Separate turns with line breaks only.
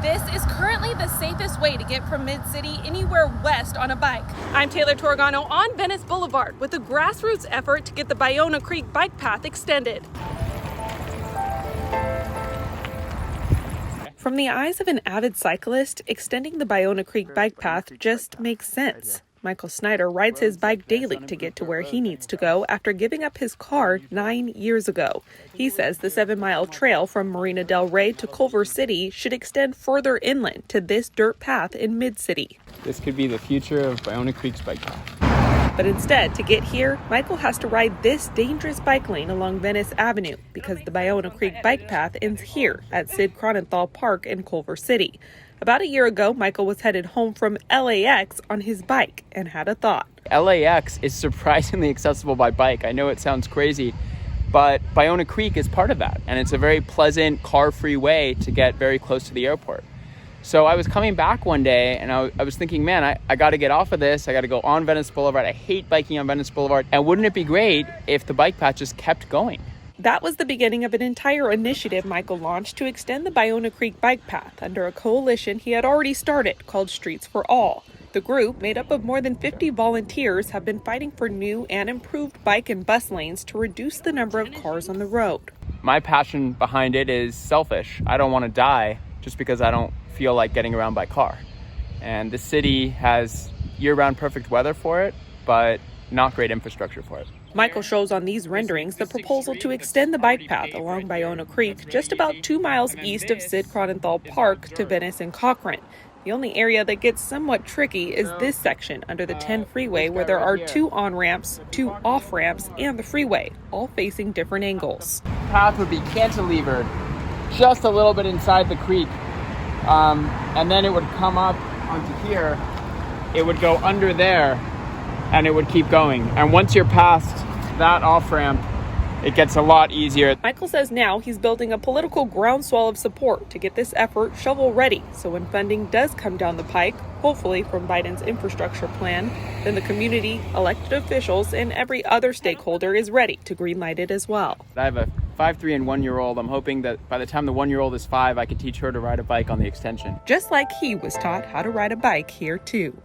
This is currently the safest way to get from Mid-City anywhere west on a bike. I'm Taylor Torgano on Venice Boulevard with a grassroots effort to get the Ballona Creek bike path extended. From the eyes of an avid cyclist, extending the Ballona Creek bike path just makes sense. Michael Schneider rides his bike daily to get to where he needs to go after giving up his car 9 years ago. He says the 7-mile trail from Marina del Rey to Culver City should extend further inland to this dirt path in Mid-City.
This could be the future of Ballona Creek's bike path.
But instead, to get here, Michael has to ride this dangerous bike lane along Venice Avenue because the Ballona Creek bike path ends here at Sid Cronenthal Park in Culver City. About a year ago, Michael was headed home from LAX on his bike and had a thought.
LAX is surprisingly accessible by bike. I know it sounds crazy, but Ballona Creek is part of that. And it's a very pleasant, car-free way to get very close to the airport. So I was coming back one day and I was thinking, man, I got to get off of this. I got to go on Venice Boulevard. I hate biking on Venice Boulevard. And wouldn't it be great if the bike path just kept going?
That was the beginning of an entire initiative Michael launched to extend the Ballona Creek bike path under a coalition he had already started called Streets for All. The group, made up of more than 50 volunteers, have been fighting for new and improved bike and bus lanes to reduce the number of cars on the road.
My passion behind it is selfish. I don't want to die just because I don't feel like getting around by car. And the city has year-round perfect weather for it, but not great infrastructure for it.
Michael shows on these renderings the proposal to extend the bike path along Ballona Creek just about 2 miles east of Sid Cronenthal Park to Venice and Cochran. The only area that gets somewhat tricky is this section under the 10 freeway where there are 2 on-ramps, 2 off-ramps, and the freeway, all facing different angles.
The path would be cantilevered just a little bit inside the creek, and then it would come up onto here. It would go under there, and it would keep going. And once you're past that off-ramp, it gets a lot easier.
Michael says now he's building a political groundswell of support to get this effort shovel-ready. So when funding does come down the pike, hopefully from Biden's infrastructure plan, then the community, elected officials, and every other stakeholder is ready to greenlight it as well.
I have a 5, 3, and 1-year-old. I'm hoping that by the time the 1-year-old is 5, I can teach her to ride a bike on the extension.
Just like he was taught how to ride a bike here too.